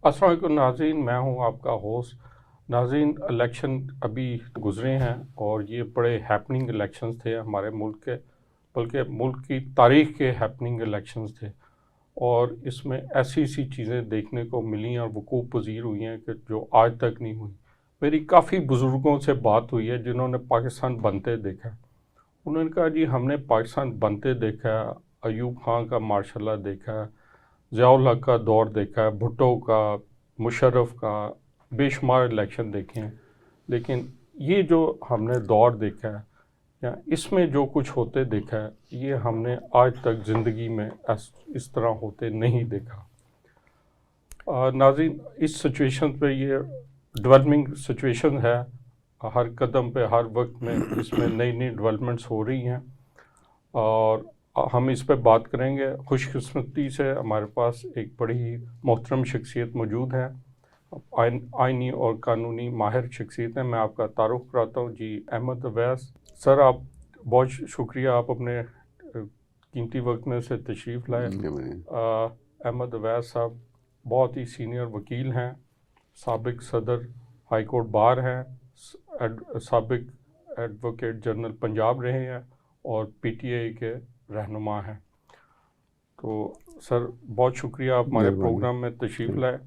السلام علیکم ناظرین، میں ہوں آپ کا ہوسٹ۔ ناظرین، الیکشن ابھی گزرے ہیں اور یہ بڑے ہیپننگ الیکشنز تھے ہمارے ملک کے، بلکہ ملک کی تاریخ کے ہیپننگ الیکشنز تھے، اور اس میں ایسی ایسی چیزیں دیکھنے کو ملی اور وقوع پذیر ہوئی ہیں کہ جو آج تک نہیں ہوئی۔ میری کافی بزرگوں سے بات ہوئی ہے جنہوں نے پاکستان بنتے دیکھا۔ انہوں نے کہا جی ہم نے پاکستان بنتے دیکھا، ایوب خان کا مارشل لا دیکھا، ضیاء الحق کا دور دیکھا ہے، بھٹو کا، مشرف کا، بے شمار الیکشن دیکھے ہیں، لیکن یہ جو ہم نے دور دیکھا ہے یا اس میں جو کچھ ہوتے دیکھا ہے، یہ ہم نے آج تک زندگی میں اس طرح ہوتے نہیں دیکھا۔ ناظرین، اس سچویشن پہ یہ ڈیولپنگ سچویشن ہے، ہر قدم پہ ہر وقت میں اس میں نئی نئی ڈیولپمنٹس ہو رہی ہیں، اور ہم اس پہ بات کریں گے۔ خوش قسمتی سے ہمارے پاس ایک بڑی ہی محترم شخصیت موجود ہے، آئینی اور قانونی ماہر شخصیت ہے۔ میں آپ کا تعارف کراتا ہوں جی، احمد اویس سر۔ آپ بہت شکریہ، آپ اپنے قیمتی وقت میں سے تشریف لائے۔ احمد اویس صاحب بہت ہی سینئر وکیل ہیں، سابق صدر ہائی کورٹ بار ہیں، سابق ایڈوکیٹ جنرل پنجاب رہے ہیں، اور پی ٹی آئی کے رہنما ہیں۔ تو سر بہت شکریہ، آپ ہمارے پروگرام میں تشریف لائے۔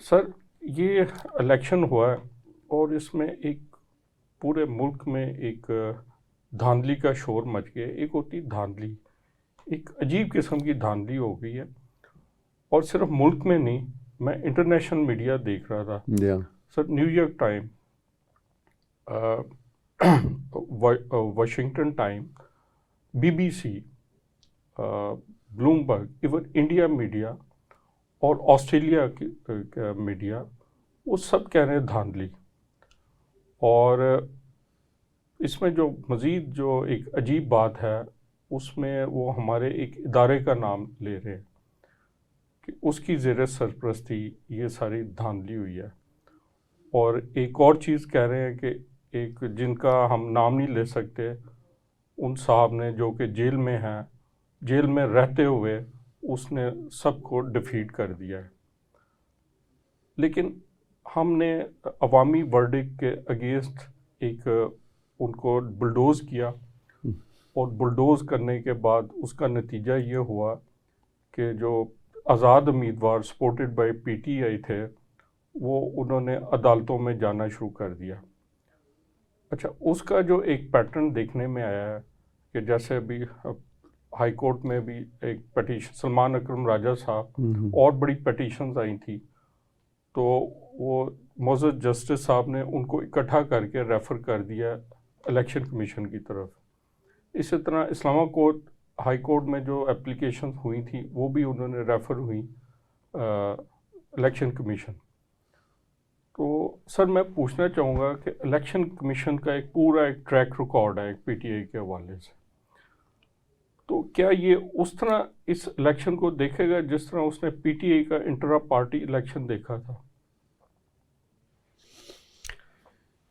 سر، یہ الیکشن ہوا ہے اور اس میں ایک پورے ملک میں ایک دھاندلی کا شور مچ گیا۔ ایک ہوتی دھاندلی، ایک عجیب قسم کی دھاندلی ہو گئی ہے، اور صرف ملک میں نہیں، میں انٹرنیشنل میڈیا دیکھ رہا تھا۔ Sir, New York time, Washington time, B B C, Bloomberg, even India media اور آسٹریلیا کا میڈیا، وہ سب کہہ رہے ہیں دھاندلی۔ اور اس میں جو مزید جو ایک عجیب بات ہے، اس میں وہ ہمارے ایک ادارے کا نام لے رہے ہیں کہ اس کی زیر سرپرستی یہ ساری دھاندلی ہوئی ہے۔ اور ایک اور چیز کہہ رہے ہیں کہ ایک جن کا ہم نام نہیں لے سکتے، ان صاحب نے جو کہ جیل میں ہیں، جیل میں رہتے ہوئے اس نے سب کو ڈیفیٹ کر دیا ہے۔ لیکن ہم نے عوامی ورڈکٹ کے اگینسٹ ایک ان کو بلڈوز کیا، اور بلڈوز کرنے کے بعد اس کا نتیجہ یہ ہوا کہ جو آزاد امیدوار supported by P T I تھے، وہ انہوں نے عدالتوں میں جانا شروع کر دیا۔ اچھا، اس کا جو ایک پیٹرن دیکھنے میں آیا ہے کہ جیسے ابھی ہائی کورٹ میں بھی ایک پٹیشن، سلمان اکرم راجہ صاحب، اور بڑی پٹیشنز آئی تھی، تو وہ معزز جسٹس صاحب نے ان کو اکٹھا کر کے ریفر کر دیا الیکشن کمیشن کی طرف۔ اسی طرح اسلام آباد ہائی کورٹ میں جو اپلیکیشن ہوئی تھیں، وہ بھی انہوں نے ریفر ہوئی الیکشن کمیشن۔ تو سر، میں پوچھنا چاہوں گا کہ الیکشن کمیشن کا ایک پورا ایک ٹریک ریکارڈ ہے ایک پی ٹی آئی کے حوالے سے، تو کیا یہ اس طرح اس الیکشن کو دیکھے گا جس طرح اس نے پی ٹی آئی کا انٹرا پارٹی الیکشن دیکھا تھا؟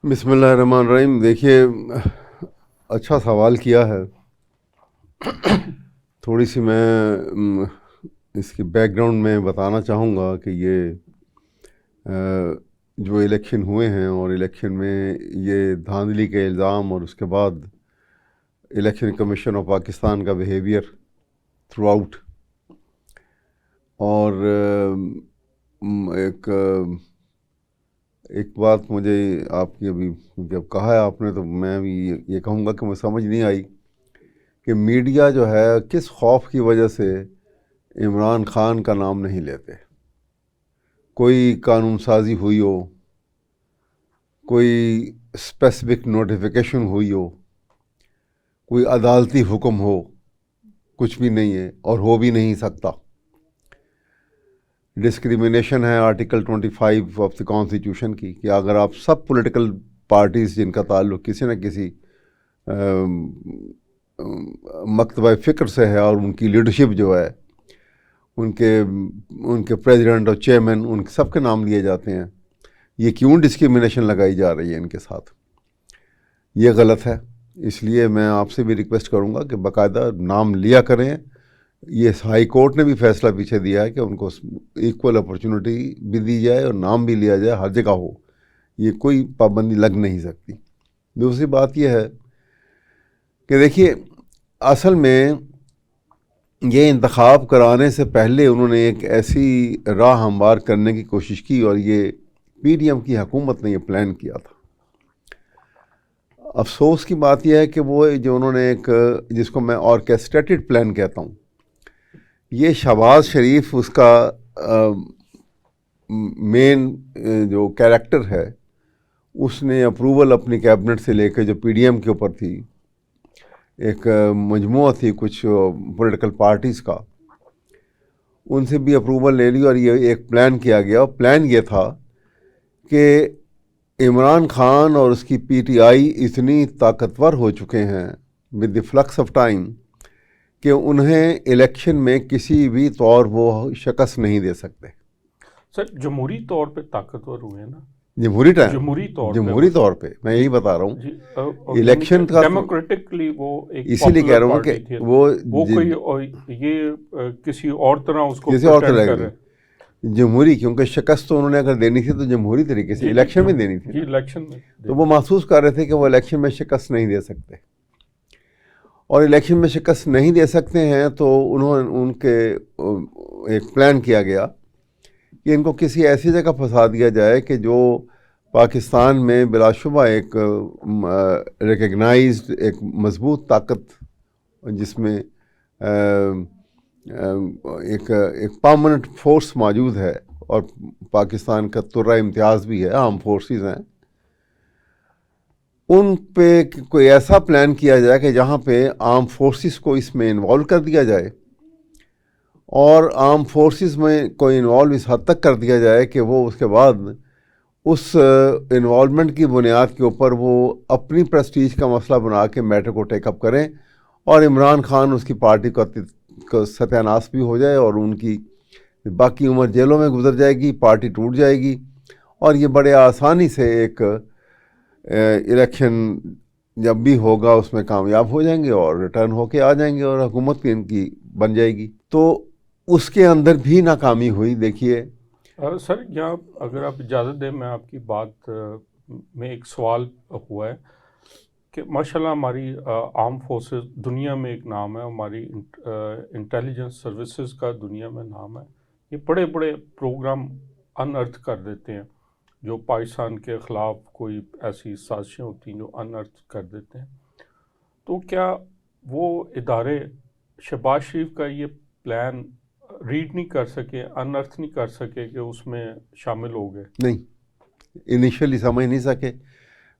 بسم اللہ الرحمن الرحیم۔ دیکھیے، اچھا سوال کیا ہے۔ تھوڑی سی میں اس کی بیک گراؤنڈ میں بتانا چاہوں گا کہ یہ جو الیکشن ہوئے ہیں، اور الیکشن میں یہ دھاندلی کے الزام، اور اس کے بعد الیکشن کمیشن آف پاکستان کا بیہیویئر تھرو آؤٹ، اور ایک بات مجھے آپ کی ابھی جب کہا ہے آپ نے، تو میں بھی یہ کہوں گا کہ مجھے سمجھ نہیں آئی کہ میڈیا جو ہے کس خوف کی وجہ سے عمران خان کا نام نہیں لیتے۔ کوئی قانون سازی ہوئی ہو، کوئی اسپیسیفک نوٹیفیکیشن ہوئی ہو، کوئی عدالتی حکم ہو، کچھ بھی نہیں ہے، اور ہو بھی نہیں سکتا۔ ڈسکریمنیشن ہے آرٹیکل 25 آف دی کانسٹیٹیوشن کی، کہ اگر آپ سب پولیٹیکل پارٹیز جن کا تعلق کسی نہ کسی مکتبہ فکر سے ہے، اور ان کی لیڈرشپ جو ہے، ان کے پریزیڈنٹ اور چیئرمین، ان سب کے نام لیے جاتے ہیں، یہ کیوں ڈسکریمنیشن لگائی جا رہی ہے ان کے ساتھ؟ یہ غلط ہے۔ اس لیے میں آپ سے بھی ریکویسٹ کروں گا کہ باقاعدہ نام لیا کریں، یہ ہائی کورٹ نے بھی فیصلہ پیچھے دیا ہے کہ ان کو ایکول اپرچونٹی بھی دی جائے اور نام بھی لیا جائے، ہر جگہ ہو، یہ کوئی پابندی لگ نہیں سکتی۔ دوسری بات یہ ہے کہ دیکھیے اصل میں یہ انتخاب کرانے سے پہلے انہوں نے ایک ایسی راہ ہموار کرنے کی کوشش کی، اور یہ پی ڈی ایم کی حکومت نے یہ پلان کیا تھا۔ افسوس کی بات یہ ہے کہ وہ جو انہوں نے ایک جس کو میں آرکیسٹریٹڈ پلان کہتا ہوں، یہ شہباز شریف اس کا مین جو کیریکٹر ہے، اس نے اپروول اپنی کیبنٹ سے لے کے جو پی ڈی ایم کے اوپر تھی، ایک مجموعہ تھی کچھ پولیٹیکل پارٹیز کا، ان سے بھی اپروول لے لی، اور یہ ایک پلان کیا گیا۔ پلان یہ تھا کہ عمران خان اور اس کی پی ٹی آئی اتنی طاقتور ہو چکے ہیں with the flux of time کہ انہیں الیکشن میں کسی بھی طور وہ شکست نہیں دے سکتے۔ سر جمہوری طور پہ طاقتور ہوئے ہیں نا؟ جمہوری طور پہ میں یہی بتا رہا ہوں، الیکشن کا ڈیموکریٹکلی وہ اسی لیے کہہ رہا ہوں کہ وہ کوئی یہ کسی اور طرح اس کو کسی اور طرح کر رہے جمہوری، کیونکہ شکست تو انہوں نے اگر دینی تھی تو جمہوری طریقے سے الیکشن میں دینی تھی، الیکشن میں، تو وہ محسوس کر رہے تھے کہ وہ الیکشن میں شکست نہیں دے سکتے، اور الیکشن میں شکست نہیں دے سکتے ہیں تو ان کے ایک پلان کیا گیا کہ ان کو کسی ایسی جگہ پھنسا دیا جائے کہ جو پاکستان میں بلا شبہ ایک ریکگنائزڈ ایک مضبوط طاقت، جس میں ایک پرماننٹ فورس موجود ہے، اور پاکستان کا ترہ امتیاز بھی ہے، عام فورسز ہیں، ان پہ کوئی ایسا پلان کیا جائے کہ جہاں پہ عام فورسز کو اس میں انوالو کر دیا جائے، اور عام فورسز میں کوئی انوالو اس حد تک کر دیا جائے کہ وہ اس کے بعد اس انوالومنٹ کی بنیاد کے اوپر وہ اپنی پریسٹیج کا مسئلہ بنا کے میٹر کو ٹیک اپ کریں، اور عمران خان اس کی پارٹی کا ستیہ ناش بھی ہو جائے، اور ان کی باقی عمر جیلوں میں گزر جائے گی، پارٹی ٹوٹ جائے گی، اور یہ بڑے آسانی سے ایک الیکشن جب بھی ہوگا اس میں کامیاب ہو جائیں گے اور ریٹرن ہو کے آ جائیں گے، اور حکومت بھی ان کی بن جائے گی۔ تو اس کے اندر بھی ناکامی ہوئی۔ دیکھیے سر، یہاں اگر آپ اجازت دیں، میں آپ کی بات میں ایک سوال ہوا ہے کہ ماشاءاللہ ہماری آرم فورسز دنیا میں ایک نام ہے، ہماری انٹیلیجنس سروسز کا دنیا میں نام ہے، یہ بڑے بڑے پروگرام ان ارتھ کر دیتے ہیں، جو پاکستان کے خلاف کوئی ایسی سازشیں ہوتی ہیں جو ان ارتھ کر دیتے ہیں۔ تو کیا وہ ادارے شہباز شریف کا یہ پلان ریڈ نہیں کر سکے، ان ارتھ نہیں کر سکے کہ اس میں شامل ہو گئے؟ نہیں، انیشیلی سمجھ نہیں سکے،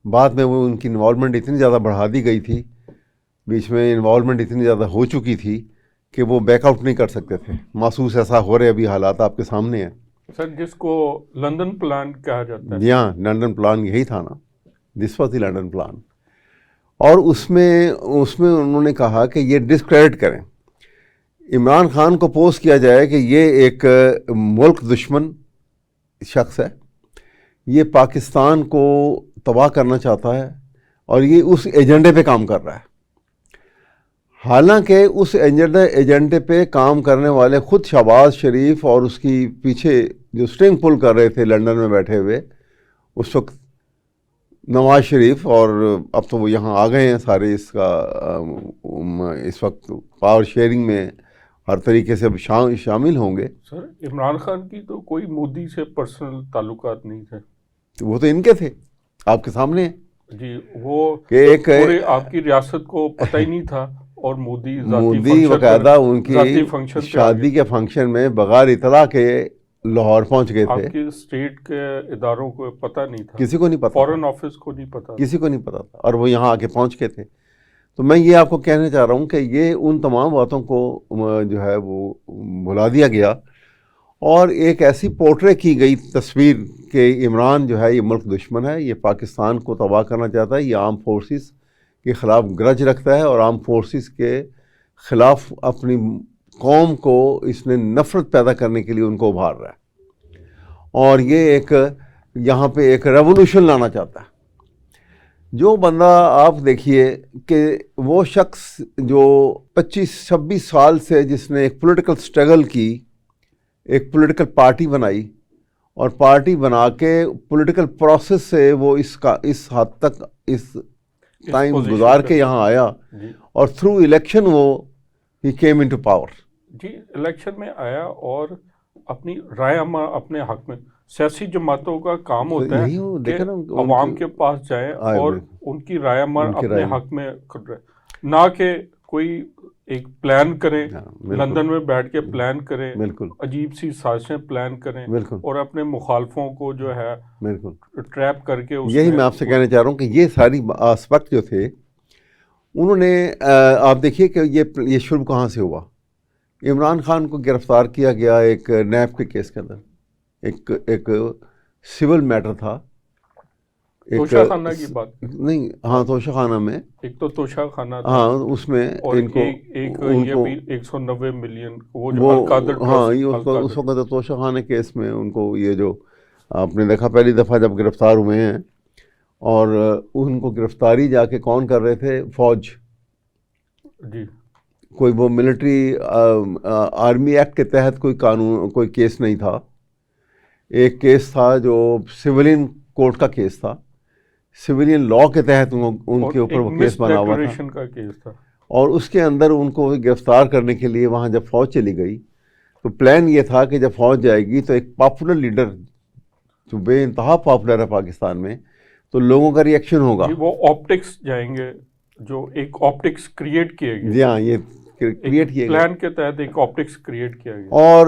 بعد میں وہ ان کی انوالومنٹ اتنی زیادہ بڑھا دی گئی تھی، بیچ میں انوالومنٹ اتنی زیادہ ہو چکی تھی کہ وہ بیک آؤٹ نہیں کر سکتے تھے۔ محسوس ایسا ہو رہے ابھی حالات آپ کے سامنے ہیں سر، جس کو لندن پلان کہا جاتا ہے۔ جی ہاں، لنڈن پلان یہی تھا نا، this was the London plan, اور اس میں انہوں نے کہا کہ یہ ڈسکریڈٹ کریں، عمران خان کو پوز کیا جائے کہ یہ ایک ملک دشمن شخص ہے، یہ پاکستان کو تباہ کرنا چاہتا ہے، اور یہ اس ایجنڈے پہ کام کر رہا ہے۔ حالانکہ اس ایجنڈے پہ کام کرنے والے خود شہباز شریف اور اس کی پیچھے جو سٹرنگ پل کر رہے تھے لنڈن میں بیٹھے ہوئے اس وقت نواز شریف، اور اب تو وہ یہاں آ گئے ہیں سارے، اس وقت پاور شیئرنگ میں ہر طریقے سے شامل ہوں گے۔ سر، عمران خان کی تو کوئی مودی سے پرسنل تعلقات نہیں تھے، وہ تو ان کے تھے، آپ کے سامنے ہیں جی، وہ کہ ایک پورے آپ کی ریاست کو پتہ ہی نہیں تھا، اور مودی باقاعدہ ان کی شادی کے فنکشن میں بغیر اطلاع کے لاہور پہنچ گئے تھے۔ آپ کی اسٹیٹ کے اداروں کو پتہ نہیں تھا، کسی کو نہیں پتا، فورن آفس کو نہیں پتا، کسی کو نہیں پتا تھا، اور وہ یہاں آ کے پہنچ گئے تھے۔ تو میں یہ آپ کو کہنا چاہ رہا ہوں کہ یہ ان تمام باتوں کو جو ہے وہ بھلا دیا گیا، اور ایک ایسی پورٹرے کی گئی تصویر کہ عمران جو ہے یہ ملک دشمن ہے، یہ پاکستان کو تباہ کرنا چاہتا ہے، یہ عام فورسز کے خلاف گرج رکھتا ہے، اور عام فورسز کے خلاف اپنی قوم کو اس نے نفرت پیدا کرنے کے لیے ان کو ابھار رہا ہے، اور یہ ایک یہاں پہ ایک ریولوشن لانا چاہتا ہے۔ جو بندہ آپ دیکھیے کہ وہ شخص جو 25-26 سال سے جس نے ایک پولیٹیکل سٹرگل کی، ایک پولیٹیکل پارٹی بنائی، اور پارٹی بنا کے پولیٹیکل پروسیس سے وہ اس حد تک اس ٹائم گزار کے یہاں آیا، اور تھرو الیکشن وہ ہی کیم انٹو پاور. جی الیکشن میں آیا اور اپنی رائے اپنے حق میں. سیاسی جماعتوں کا کام ہوتا ہے کہ عوام کے پاس جائیں اور ان کی رائے اپنے حق میں کر رہے، نہ کہ کوئی ایک پلان کریں، لندن میں بیٹھ کے پلان کریں، عجیب سی سازشیں پلان کریں اور اپنے مخالفوں کو جو ہے ٹریپ کر کے. یہی میں آپ سے کہنا چاہ رہا ہوں کہ یہ ساری آسپیکٹ جو تھے انہوں نے، آپ دیکھیے کہ یہ شروع کہاں سے ہوا. عمران خان کو گرفتار کیا گیا ایک نیب کے کیس کے اندر، ایک سول میٹر تھا، توشہ خانہ کی بات نہیں، ہاں توشہ خانہ میں، ایک تو توشہ خانہ تھا، ہاں اس میں ان کو ایک یہ بھی 190 ملین وہ ہاں اس وقت توشہ خانہ کیس میں ان کو، یہ جو آپ نے دیکھا پہلی دفعہ جب گرفتار ہوئے ہیں، اور ان کو گرفتاری جا کے کون کر رہے تھے؟ فوج. جی کوئی وہ ملٹری آرمی ایکٹ کے تحت کوئی قانون، کوئی کیس نہیں تھا. ایک کیس تھا جو سویلین کورٹ کا کیس تھا، سویلین لاء کے تحت ان کے اوپر وہ کیس بنا ہوا تھا. اور اس کے اندر ان کو گرفتار کرنے کے لیے وہاں جب فوج چلی گئی تو پلان یہ تھا کہ جب فوج جائے گی تو ایک پاپولر لیڈر جو بے انتہا پاپولر ہے پاکستان میں، تو لوگوں کا ری ایکشن ہوگا. وہ آپٹکس جائیں گے، جو ایک آپٹکس کریٹ کیے گئے. جی ہاں، یہ کریٹ کیے گئے، پلان کے تحت ایک آپٹکس کریٹ کیا گیا، اور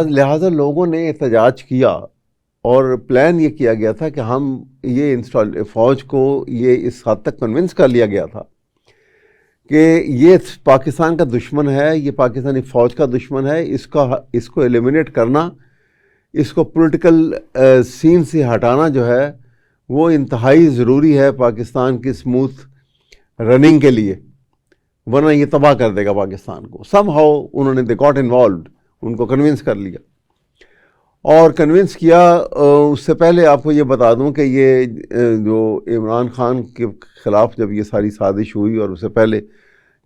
لہٰذا لوگوں نے احتجاج کیا، اور پلان یہ کیا گیا تھا کہ ہم یہ فوج کو یہ اس حد تک کنونس کر لیا گیا تھا کہ یہ پاکستان کا دشمن ہے، یہ پاکستانی فوج کا دشمن ہے، اس کو ایلیمینیٹ کرنا، اس کو پولیٹیکل سین سے ہٹانا جو ہے وہ انتہائی ضروری ہے پاکستان کی اسموتھ رننگ کے لیے، ورنہ یہ تباہ کر دے گا پاکستان کو. سم ہاؤ انہوں نے دے گاٹ انوالوڈ، ان کو کنونس کر لیا، اور کنونس کیا. اس سے پہلے آپ کو یہ بتا دوں کہ یہ جو عمران خان کے خلاف جب یہ ساری سازش ہوئی، اور اس سے پہلے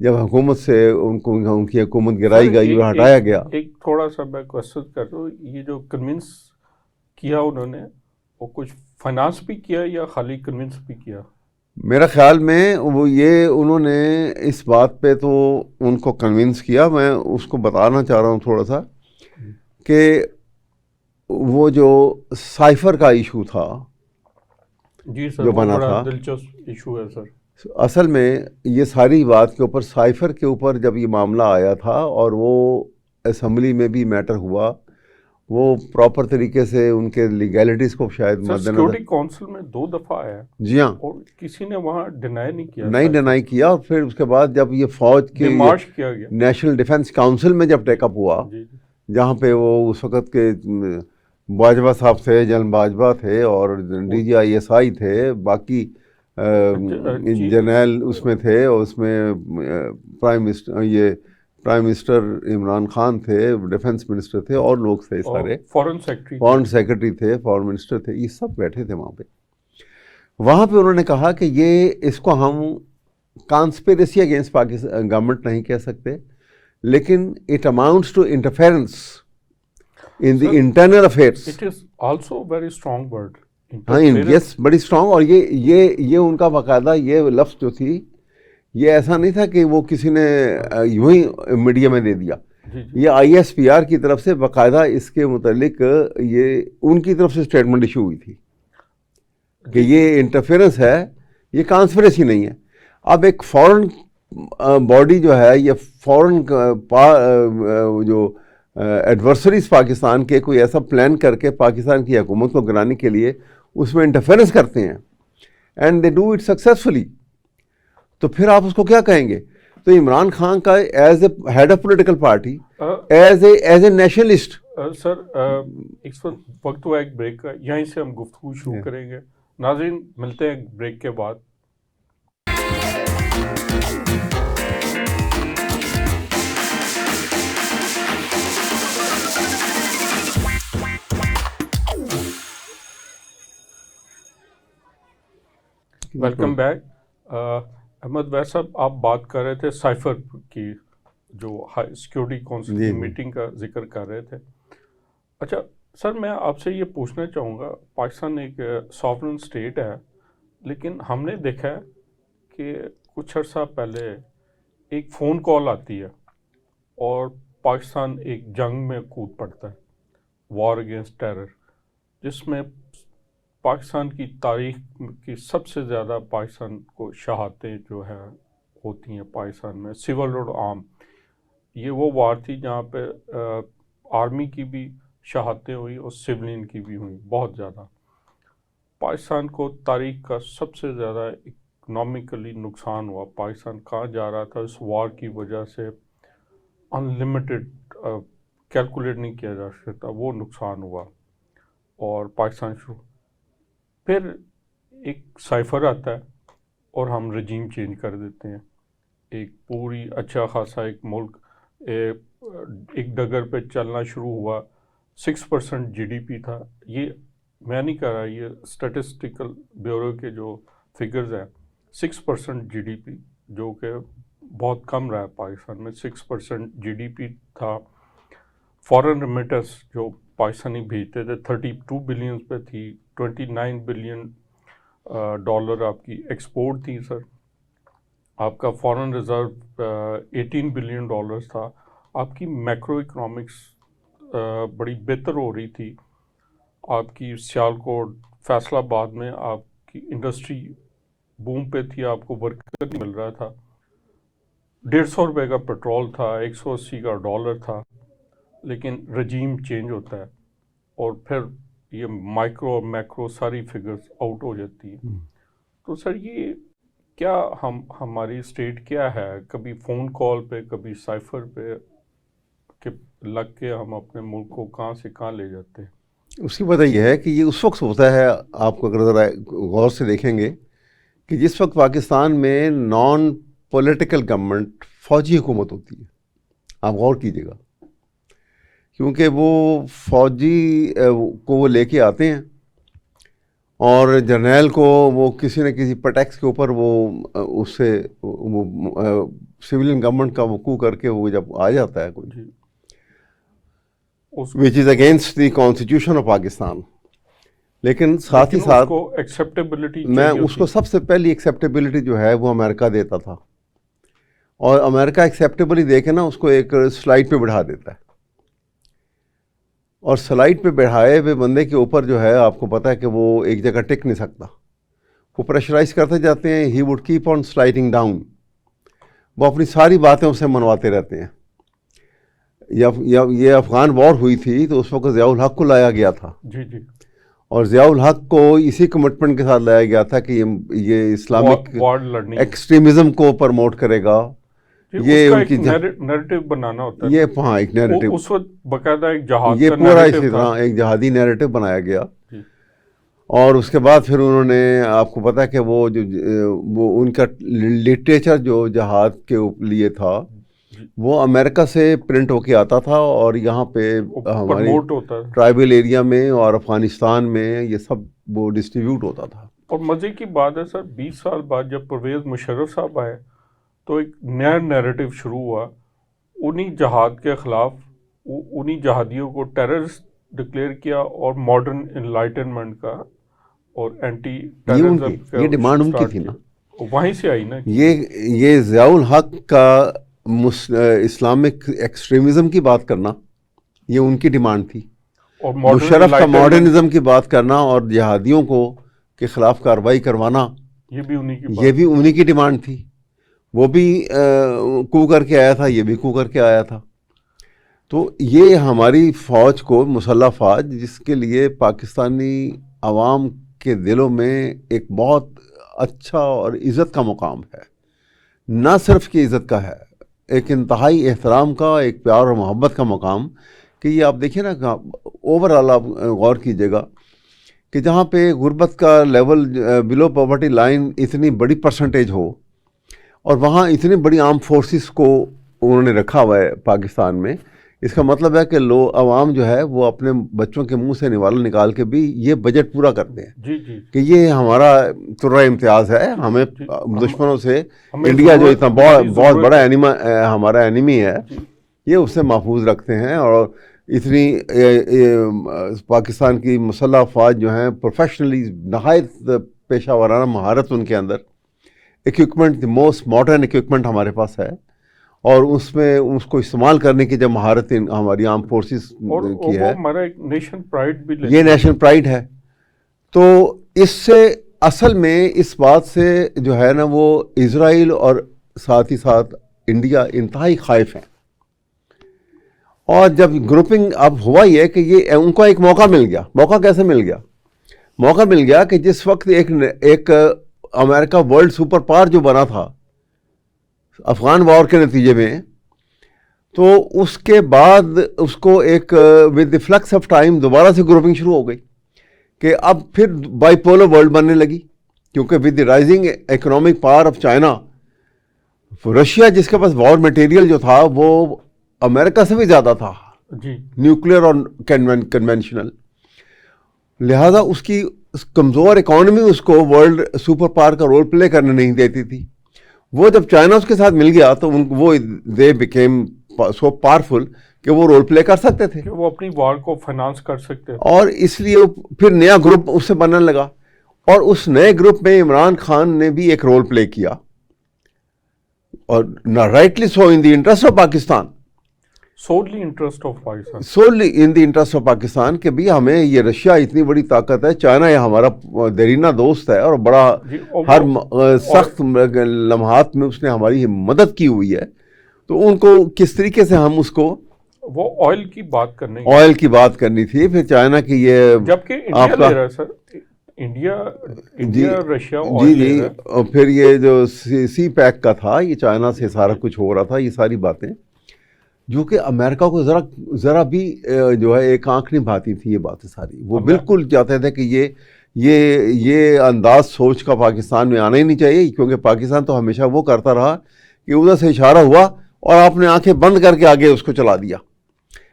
جب حکومت سے ان کی حکومت گرائی گئی اور ہٹایا گیا. ایک تھوڑا سا میں کوشچن کر رہا ہوں، یہ جو کنونس کیا انہوں نے، وہ کچھ فائنانس بھی کیا یا خالی کنونس بھی کیا؟ میرا خیال میں وہ یہ انہوں نے اس بات پہ تو ان کو کنونس کیا. میں اس کو بتانا چاہ رہا ہوں تھوڑا سا کہ وہ جو سائفر کا ایشو تھا، جی سر، جو بنا بڑا تھا، دلچسپ ایشو ہے سر. اصل میں یہ ساری بات کے اوپر، سائفر کے اوپر جب یہ معاملہ آیا تھا اور وہ اسمبلی میں بھی میٹر ہوا، وہ پراپر طریقے سے ان کے لیگیلٹیز کو شاید مد نظر، سیکورٹی کونسل میں 2 دفعہ آیا. جی ہاں، اور کسی نے وہاں ڈینائی نہیں کیا، نہیں ڈینائی کیا. اور پھر اس کے بعد جب یہ فوج کے مارچ کیا گیا نیشنل ڈیفنس کاؤنسل میں جب ٹیک اپ ہوا، جہاں پہ وہ اس وقت کے باجوہ صاحب تھے، جنرل باجوہ تھے، اور D G I S I تھے، باقی جرنیل اس میں تھے، اور اس میں پرائم منسٹر عمران خان تھے، ڈیفنس منسٹر تھے، اور لوگ تھے سارے، فورن سیکرٹری تھے، فورن منسٹر تھے، یہ سب بیٹھے تھے وہاں پہ. وہاں پہ انہوں نے کہا کہ یہ اس کو ہم کانسپیریسی اگینسٹ پاکستان گورنمنٹ نہیں کہہ سکتے، لیکن it amounts to interference in the internal affairs. It is also very strong word. ہاں یس، بڑی اسٹرانگ. اور یہ ان کا باقاعدہ یہ لفظ جو تھی، یہ ایسا نہیں تھا کہ وہ کسی نے یوں ہی میڈیا میں دے دیا. یہ آئی ایس پی آر کی طرف سے باقاعدہ اس کے متعلق یہ ان کی طرف سے اسٹیٹمنٹ ایشو ہوئی تھی کہ یہ انٹرفیئرنس ہے، یہ کانسپریسی نہیں ہے. اب ایک فورن باڈی جو ہے، یہ فورن جو ایڈورسریز پاکستان کے کوئی ایسا پلان کر کے پاکستان کی حکومت کو گرانے کے لیے اس میں انٹرفیئرنس کرتے ہیں، and they do it successfully, تو پھر آپ اس کو کیا کہیں گے؟ تو عمران خان کا as a head of political party, as a nationalist. Sir اس وقت ہوا ایک بریک کا، یہیں سے ہم گفتگو شروع کریں گے. ناظرین ملتے ہیں بریک کے بعد. Welcome back. احمد ویس صاحب، آپ بات کر رہے تھے سائفر کی، جو ہائی سیکورٹی کونسل کی میٹنگ کا ذکر کر رہے تھے. اچھا سر، میں آپ سے یہ پوچھنا چاہوں گا، پاکستان ایک ساورن اسٹیٹ ہے، لیکن ہم نے دیکھا ہے کہ کچھ عرصہ پہلے ایک فون کال آتی ہے اور پاکستان ایک جنگ میں کود پڑتا ہے، وار اگینسٹ ٹیرر، جس میں پاکستان کی تاریخ کی سب سے زیادہ پاکستان کو شہادتیں جو ہے ہوتی ہیں پاکستان میں، سول اور عام. یہ وہ وار تھی جہاں پہ آرمی کی بھی شہادتیں ہوئی اور سولین کی بھی ہوئی بہت زیادہ. پاکستان کو تاریخ کا سب سے زیادہ اکنامکلی نقصان ہوا. پاکستان کہاں جا رہا تھا، اس وار کی وجہ سے ان لمیٹڈ کیلکولیٹ نہیں کیا جا سکتا، وہ نقصان ہوا اور پاکستان شروع. پھر ایک سائفر آتا ہے اور ہم رجیم چینج کر دیتے ہیں. ایک پوری اچھا خاصا ایک ملک ایک ڈگر پہ چلنا شروع ہوا. 6% GDP تھا. یہ میں نہیں کہہ رہا، یہ اسٹیٹسٹیکل بیورو کے جو فگرز ہیں، 6% GDP، جو کہ بہت کم رہا ہے پاکستان میں. 6% GDP تھا. فارن ریمیٹنس جو پاکستانی بھیجتے تھے 32 بلین پہ تھی. 29 بلین ڈالر آپ کی ایکسپورٹ تھی سر. آپ کا فارن ریزرو 18 بلین ڈالرز تھا. آپ کی میکرو اکنامکس بڑی بہتر ہو رہی تھی. آپ کی سیالکوٹ، فیصل آباد میں آپ کی انڈسٹری بوم پہ تھی، آپ کو ورکر نہیں مل رہا تھا. 150 روپے کا پیٹرول تھا، 180 کا ڈالر تھا. لیکن رجیم چینج ہوتا ہے اور پھر یہ مائکرو اور میکرو ساری فگرز آؤٹ ہو جاتی ہیں. تو سر یہ کیا ہماری اسٹیٹ کیا ہے، کبھی فون کال پہ کبھی سائفر پہ کہ لگ کے ہم اپنے ملک کو کہاں سے کہاں لے جاتے ہیں؟ اس کی وجہ یہ ہے کہ یہ اس وقت ہوتا ہے، آپ کو اگر ذرا غور سے دیکھیں گے کہ جس وقت پاکستان میں نان پولیٹیکل گورنمنٹ، فوجی حکومت ہوتی ہے. آپ غور کیجیے گا، کیونکہ وہ فوجی کو وہ لے کے آتے ہیں اور جرنیل کو وہ کسی نہ کسی پٹیکس کے اوپر وہ اس سے سویلین گورنمنٹ کا وقوع کر کے وہ جب آ جاتا ہے کچھ which is against the constitution of Pakistan. لیکن ساتھ ہی ساتھ میں اس کو سب سے پہلی ایکسیپٹیبلٹی جو ہے وہ امریکہ دیتا تھا، اور امریکہ ایکسیپٹیبلی دے کے نا اس کو ایک سلائڈ پہ بڑھا دیتا ہے، اور سلائڈ پہ بڑھائے ہوئے بندے کے اوپر جو ہے آپ کو پتہ ہے کہ وہ ایک جگہ ٹک نہیں سکتا. وہ پریشرائز کرتے جاتے ہیں. He would keep on sliding down. وہ اپنی ساری باتیں اسے منواتے رہتے ہیں. یہ افغان وار ہوئی تھی تو اس وقت ضیاء الحق کو لایا گیا تھا. جی جی. اور ضیاء الحق کو اسی کمٹمنٹ کے ساتھ لایا گیا تھا کہ یہ اسلامک ایکسٹریمزم کو پروموٹ کرے گا. یہ ان کی نیریٹو بنانا ہوتا ہے. یہ ہاں ایک نیریٹو، اس وقت باقاعدہ ایک جہاد، یہ پورا اسی طرح ایک جہادی نیریٹو بنایا گیا. اور اس کے بعد پھر انہوں نے، آپ کو پتا ہے کہ وہ ان کا لٹریچر جو جہاد کے لیے تھا وہ امریکہ سے پرنٹ ہو کے آتا تھا، اور یہاں پہ ہمارے ٹرائبل ایریا میں اور افغانستان میں یہ سب وہ ڈسٹریبیوٹ ہوتا تھا. اور مزے کی بات ہے سر، 20 سال بعد جب پرویز مشرف صاحب آئے تو ایک نیا نیریٹو شروع ہوا انہی جہاد کے خلاف. انہی جہادیوں کو ٹیررسٹ ڈکلیئر کیا اور ماڈرن انلائٹنمنٹ کا اور اینٹی ٹیررزم، یہ ڈیمانڈ ان کی تھی نا، وہیں سے آئی نا. یہ ضیاء الحق کا اسلامک ایکسٹریمزم کی بات کرنا یہ ان کی ڈیمانڈ تھی، اور مشرف کا ماڈرنزم کی بات کرنا اور جہادیوں کو کے خلاف کارروائی کروانا یہ بھی انہی کی ڈیمانڈ تھی. وہ بھی کو کر کے آیا تھا، یہ بھی کو کر کے آیا تھا. تو یہ ہماری فوج کو، مسلح فوج، جس کے لیے پاکستانی عوام کے دلوں میں ایک بہت اچھا اور عزت کا مقام ہے. نہ صرف کی عزت کا ہے، ایک انتہائی احترام کا، ایک پیار اور محبت کا مقام. کہ یہ آپ دیکھیں نا، اوور آل آپ غور کیجیے گا کہ جہاں پہ غربت کا لیول بلو پاورٹی لائن اتنی بڑی پرسنٹیج ہو، اور وہاں اتنی بڑی آرم فورسز کو انہوں نے رکھا ہوا ہے پاکستان میں اس کا مطلب ہے کہ عوام جو ہے وہ اپنے بچوں کے منہ سے نوالا نکال کے بھی یہ بجٹ پورا کرتے ہیں جی جی کہ یہ ہمارا ترہ امتیاز ہے، ہمیں دشمنوں سے انڈیا جو اتنا بہت بڑا ہمارا اینیمی ہے، یہ اس سے محفوظ رکھتے ہیں. اور اتنی پاکستان کی مسلح افواج جو ہیں پروفیشنلی نہایت پیشہ ورانہ مہارت ان کے اندر، اکوپمنٹ موسٹ ماڈرن اکوپمنٹ ہمارے پاس ہے، اور اس میں اس کو استعمال کرنے کی جب مہارت ہماری آرم فورسز کی ہے، ہمارا ایک نیشن پرائڈ بھی یہ نیشنل پرائڈ ہے. تو اس سے اصل میں اس بات سے جو ہے نا وہ اسرائیل اور ساتھ ہی ساتھ انڈیا انتہائی خائف ہیں. اور جب گروپنگ اب ہوا یہ کہ یہ ان کو ایک موقع مل گیا. موقع کیسے مل گیا؟ موقع مل گیا کہ جس وقت ایک امریکہ ورلڈ سپر پاور جو بنا تھا افغان وار کے نتیجے میں، تو اس کے بعد اس کو ایک with the flux of time دوبارہ سے گروپنگ شروع ہو گئی کہ اب پھر بائی پولر ورلڈ بننے لگی، کیونکہ with the rising economic power of China, Russia جس کے پاس وار مٹیریل جو تھا وہ امریکہ سے بھی زیادہ تھا، جی نیوکلیر اور کنونشنل، لہذا اس کی کمزور اکانومی اس کو ورلڈ سپر پاور کا رول پلے کرنے نہیں دیتی تھی. وہ جب چائنا اس کے ساتھ مل گیا تو وہ دے بیکیم سو پاورفل کہ وہ رول پلے کر سکتے تھے، کہ وہ اپنی وار کو فائنانس کر سکتے تھے. اور اس لیے پھر نیا گروپ اس سے بننے لگا، اور اس نئے گروپ میں عمران خان نے بھی ایک رول پلے کیا، اور rightly so in the interest of Pakistan, solely interest of Pakistan, solely in the interest of Pakistan, کہ بھی ہمیں یہ رشیا اتنی بڑی طاقت ہے، چائنا یہ ہمارا دیرینہ دوست ہے اور بڑا ہر سخت لمحات میں اس نے ہماری مدد کی ہوئی ہے، تو ان کو کس طریقے سے ہم اس کو وہ آئل کی بات کرنے آئل کی بات کرنی تھی. پھر چائنا کی یہ جبکہ انڈیا لے رہا ہے سر، انڈیا رشیا جی جی، اور پھر یہ جو سی پیک کا تھا، یہ چائنا سے سارا کچھ ہو رہا تھا، یہ ساری باتیں جو کہ امریکہ کو ذرا بھی جو ہے ایک آنکھ نہیں بھاتی تھی یہ باتیں ساری. وہ بالکل چاہتے تھے کہ یہ انداز سوچ کا پاکستان میں آنا ہی نہیں چاہیے، کیونکہ پاکستان تو ہمیشہ وہ کرتا رہا کہ ادھر سے اشارہ ہوا اور آپ نے آنکھیں بند کر کے آگے اس کو چلا دیا.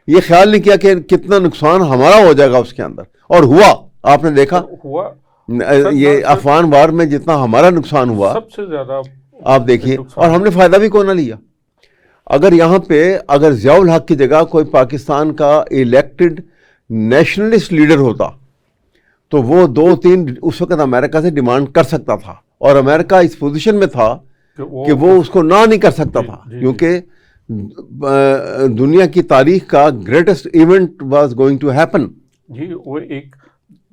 یہ خیال نہیں کیا کہ کتنا نقصان ہمارا ہو جائے گا اس کے اندر، اور ہوا. آپ نے دیکھا ہوا یہ افغان وار میں جتنا ہمارا نقصان ہوا سب سے زیادہ آپ دیکھیے، اور ہم نے فائدہ بھی کون نہ لیا. اگر یہاں پہ ضیاء الحق کی جگہ کوئی پاکستان کا الیکٹڈ نیشنلسٹ لیڈر ہوتا تو وہ 2-3 اس وقت امریکہ سے ڈیمانڈ کر سکتا تھا، اور امریکہ اس پوزیشن میں تھا کہ وہ اس کو نہ نہیں کر سکتا تھا، کیونکہ دنیا کی تاریخ کا greatest event was going to happen. جی وہ ایک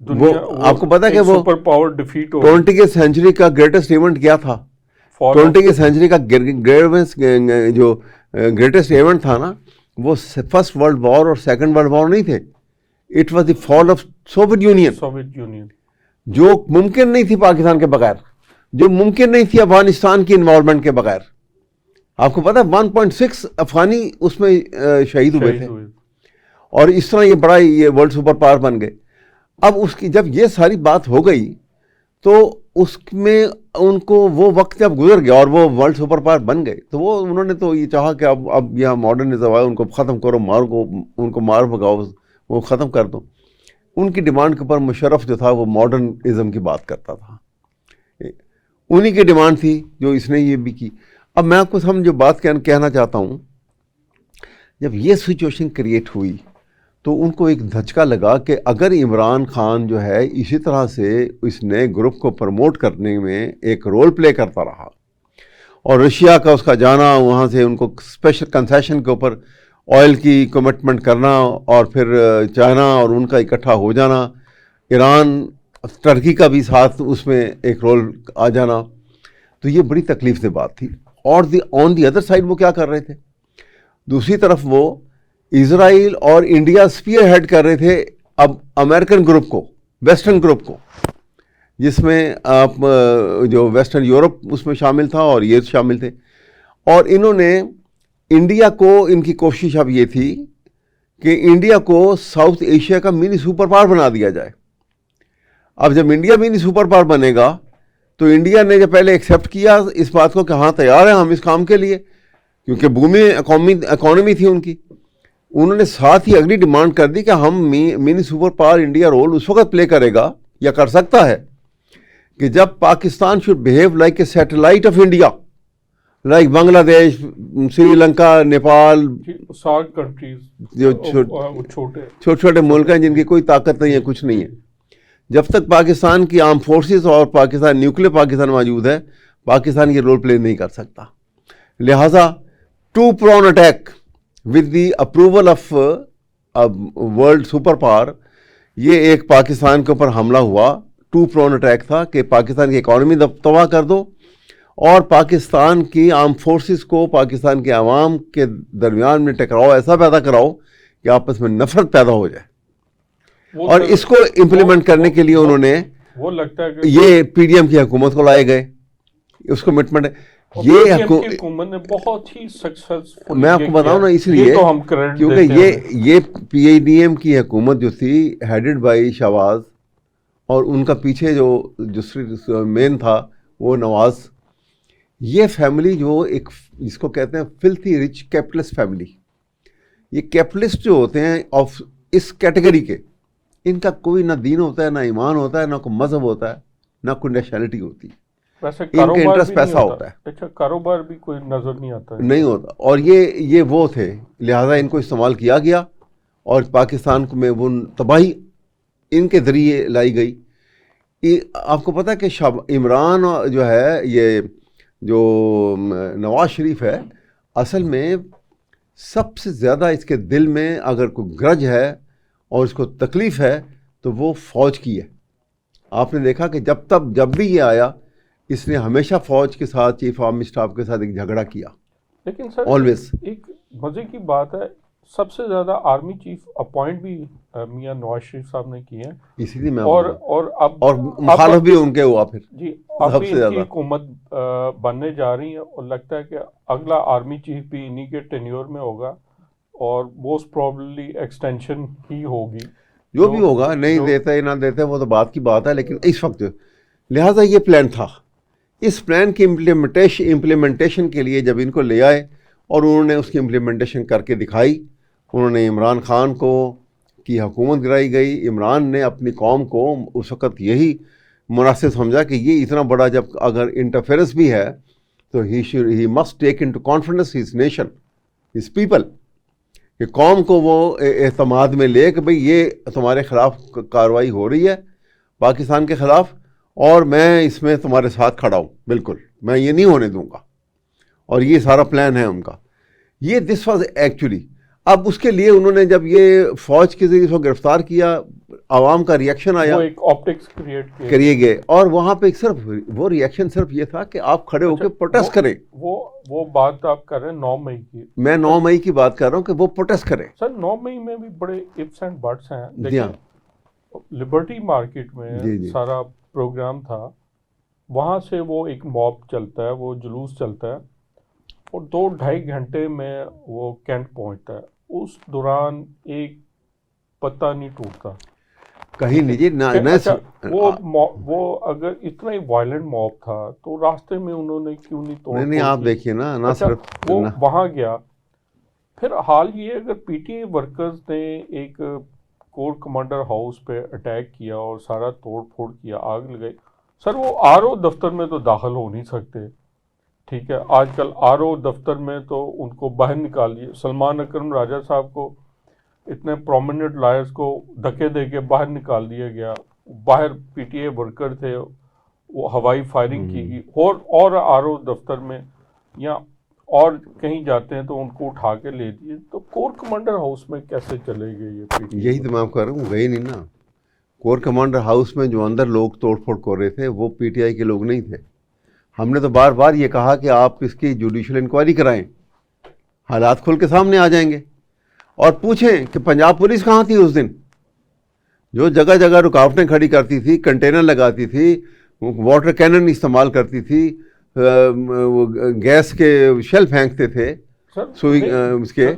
آپ کو پتا کہ وہ سپر پاور ڈیفیٹ 20 سینچری کا گریٹسٹ ایونٹ کیا تھا؟ 20 سینچری کا جو گریٹسٹ ایونٹ تھا نا، وہ فرسٹ ورلڈ وار اور سیکنڈ ورلڈ وار نہیں تھے. It was the fall of Soviet union, جو ممکن نہیں تھی پاکستان کے بغیر، جو ممکن نہیں تھی افغانستان کی انوالومنٹ کے بغیر. آپ کو پتا 1.6 افغانی اس میں شہید ہوئے تھے، اور اس طرح یہ بڑا یہ ورلڈ سپر پاور بن گئے. اب اس کی جب یہ ساری بات ہو گئی تو اس میں ان کو وہ وقت جب گزر گیا اور وہ ورلڈ سپر پاور بن گئے، تو وہ انہوں نے تو یہ چاہا کہ اب یہاں ماڈرنزم آئے، ان کو ختم کرو، ان کو مار بھگاؤ، وہ ختم کر دو. ان کی ڈیمانڈ کے اوپر مشرف جو تھا وہ ماڈرنزم کی بات کرتا تھا، انہی کی ڈیمانڈ تھی جو اس نے یہ بھی کی. اب میں آپ کو جو بات کہنا چاہتا ہوں، جب یہ سچویشن کریٹ ہوئی تو ان کو ایک دھچکا لگا کہ اگر عمران خان جو ہے اسی طرح سے اس نئے گروپ کو پروموٹ کرنے میں ایک رول پلے کرتا رہا، اور رشیا کا اس کا جانا، وہاں سے ان کو اسپیشل کنسیشن کے اوپر آئل کی کمٹمنٹ کرنا، اور پھر چائنا اور ان کا اکٹھا ہو جانا، ایران ٹرکی کا بھی ساتھ اس میں ایک رول آ جانا، تو یہ بڑی تکلیف دہ بات تھی. اور آن دی ادر سائڈ وہ کیا کر رہے تھے؟ دوسری طرف وہ اسرائیل اور انڈیا اسپیئر ہیڈ کر رہے تھے اب امریکن گروپ کو، ویسٹرن گروپ کو، جس میں آپ جو ویسٹرن یورپ اس میں شامل تھا اور یہ شامل تھے. اور انہوں نے انڈیا کو، ان کی کوشش اب یہ تھی کہ انڈیا کو ساؤتھ ایشیا کا منی سپر پاور بنا دیا جائے. اب جب انڈیا منی سپر پاور بنے گا تو انڈیا نے جب پہلے ایکسیپٹ کیا اس بات کو کہ ہاں تیار ہیں ہم اس کام کے لیے، کیونکہ بومی اکانومی تھی ان کی. انہوں نے ساتھ ہی اگلی ڈیمانڈ کر دی کہ ہم منی سپر پاور انڈیا رول اس وقت پلے کرے گا یا کر سکتا ہے کہ جب Pakistan should behave like a satellite of India, like Bangladesh, Sri Lanka, Nepal, SAARC countries, جو چھوٹے چھوٹے ملک ہیں جن کی کوئی طاقت نہیں ہے، کچھ نہیں ہے. جب تک پاکستان کی آرم فورسز اور پاکستان نیوکلیر پاکستان موجود ہے، پاکستان یہ رول پلے نہیں کر سکتا. لہٰذا to prone attack with the approval of world super power, یہ ایک پاکستان کے اوپر حملہ ہوا، ٹو پرون اٹیک تھا کہ پاکستان کی اکانومی تباہ کر دو اور پاکستان کی آرم فورسز کو پاکستان کے عوام کے درمیان میں ٹکراؤ ایسا پیدا کراؤ کہ آپس میں نفرت پیدا ہو جائے. اور اس کو امپلیمنٹ کرنے کے لیے انہوں نے وہ لگتا ہے کہ یہ پی ڈی ایم کی حکومت کو لائے گئے. اس کو مٹمنٹ یہ حکومت نے بہت ہی سکسیسفل، میں آپ کو بتاؤں نا، اس لیے کیونکہ یہ پی آئی ڈی ایم کی حکومت جو تھی ہیڈڈ بائی شہباز، اور ان کا پیچھے جو مین تھا وہ نواز، یہ فیملی جو ایک جس کو کہتے ہیں فلتھی رچ کیپٹلسٹ فیملی، یہ کیپٹلسٹ جو ہوتے ہیں آف اس کیٹیگری کے، ان کا کوئی نہ دین ہوتا ہے، نہ ایمان ہوتا ہے، نہ کوئی مذہب ہوتا ہے، نہ کوئی نیشنلٹی ہوتی ہے. ان کا انٹرسٹ پیسہ ہوتا ہے. اچھا، کاروبار بھی کوئی نظر نہیں آتا ہے، نہیں ہوتا. اور یہ وہ تھے، لہٰذا ان کو استعمال کیا گیا اور پاکستان میں وہ تباہی ان کے ذریعے لائی گئی. آپ کو پتہ ہے کہ عمران جو ہے، یہ جو نواز شریف ہے، اصل میں سب سے زیادہ اس کے دل میں اگر کوئی گرج ہے اور اس کو تکلیف ہے تو وہ فوج کی ہے. آپ نے دیکھا کہ جب بھی یہ آیا، اس نے ہمیشہ فوج کے ساتھ، چیف آرمی اسٹاف کے ساتھ ایک جھگڑا کیا. لیکن سر آلویز ایک مزے کی بات ہے، سب سے زیادہ آرمی چیف اپوائنٹ بھی میاں نواز شریف صاحب نے کیے ہیں، اسی لیے میں اور مخالف بھی ان کے ہوا پھر جی اب بھی ان کی حکومت بننے جا رہی ہے، اور لگتا ہے کہ اگلا آرمی چیف بھی انہی کے ٹینیور میں ہوگا، اور موسٹ پروبیبلی ایکسٹینشن ہی ہوگی. جو بھی ہوگا، نہیں دیتے نہ دیتے وہ تو بات کی بات ہے، لیکن اس وقت لہٰذا یہ پلان تھا. اس پلان کی امپلیمنٹیشن کے لیے جب ان کو لے آئے اور انہوں نے اس کی امپلیمنٹیشن کر کے دکھائی، انہوں نے عمران خان کی حکومت گرائی گئی. عمران نے اپنی قوم کو اس وقت یہی مناسب سمجھا کہ یہ اتنا بڑا جب اگر انٹرفیئرنس بھی ہے تو he must take into confidence his nation, his people, کہ قوم کو وہ اعتماد میں لے کہ بھئی یہ تمہارے خلاف کارروائی ہو رہی ہے، پاکستان کے خلاف، اور میں اس میں تمہارے ساتھ کھڑا ہوں، بالکل میں یہ نہیں ہونے دوں گا. اور یہ سارا پلان ہے ان کا. یہ دس واز ایکچولی. اب اس کے لیے انہوں نے جب یہ فوج کے ذریعے اس کو گرفتار کیا، عوام کا ریئیکشن آیا، ایک آپٹکس کریے گئے، اور وہاں پہ صرف وہ ریئیکشن صرف یہ تھا کہ آپ کھڑے ہو کے پروٹیسٹ کریں. وہ بات آپ کر رہے ہیں 9 مئی کی، میں 9 مئی کی بات کر رہا ہوں کہ وہ پروٹیسٹ کریں. سر 9 مئی میں بھی بڑے ifs اینڈ بٹس ہیں. دیکھیں لبرٹی مارکیٹ میں سارا پروگرام تھا، وہاں سے وہ ایک موب چلتا ہے، وہ جلوس چلتا ہے، اور 2-2.5 گھنٹے میں وہ کینٹ پہنچتا ہے. اس دوران ایک پتہ نہیں ٹوٹتا کہیں نہیں. وہ اگر اتنا ہی وائلنٹ موب تھا تو راستے میں انہوں نے کیوں نہیں توڑ؟ نہیں آپ دیکھیے نا، نہ صرف وہ وہاں گیا. پھر حال یہ اگر پی ٹی اے ورکرز نے ایک کور کمانڈر ہاؤس پہ اٹیک کیا اور سارا توڑ پھوڑ کیا، آگ لگائی، سر وہ آر او دفتر میں تو داخل ہو نہیں سکتے. ٹھیک ہے، آج کل آر او دفتر میں تو ان کو باہر نکال دیے. سلمان اکرم راجہ صاحب کو، اتنے پرومیننٹ لائرز کو دھکے دے کے باہر نکال دیا گیا. باہر پی ٹی اے ورکر تھے، وہ ہوائی فائرنگ کی گئی. اور آر او دفتر میں یا اور کہیں جاتے ہیں تو ان کو اٹھا کے لے دیے. تو کور کمانڈر ہاؤس میں کیسے چلے گئے یہ پی ٹی اے؟ یہی تو میں آپ کہہ رہا ہوں، گئے نہیں نا. کور کمانڈر ہاؤس میں جو اندر لوگ توڑ پھوڑ کر رہے تھے وہ پی ٹی آئی کے لوگ نہیں تھے. ہم نے تو بار بار یہ کہا کہ آپ اس کی جوڈیشل انکوائری کرائیں، حالات کھل کے سامنے آ جائیں گے. اور پوچھیں کہ پنجاب پولیس کہاں تھی اس دن، جو جگہ جگہ رکاوٹیں کھڑی کرتی تھی، کنٹینر لگاتی تھی، واٹر کینن استعمال کرتی تھی، گیس کے شیل پھینکتے تھے اس کے،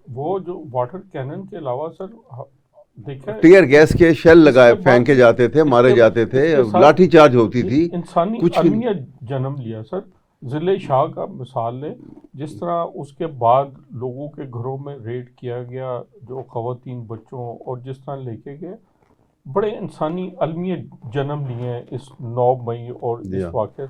وہ جو واٹر کینن کے علاوہ سر دیکھیں ٹیئر گیس کے شیل لگائے پھینکے جاتے تھے، مارے جاتے تھے، لاٹھی چارج ہوتی تھی. انسانی المیہ جنم لیا سر. ضلع شاہ کا مثال لیں، جس طرح اس کے بعد لوگوں کے گھروں میں ریڈ کیا گیا، جو خواتین بچوں، اور جس طرح لے کے گئے، بڑے انسانی المیہ جنم لیے ہیں اس 9 مئی اور جی اس ہاں۔ واقعے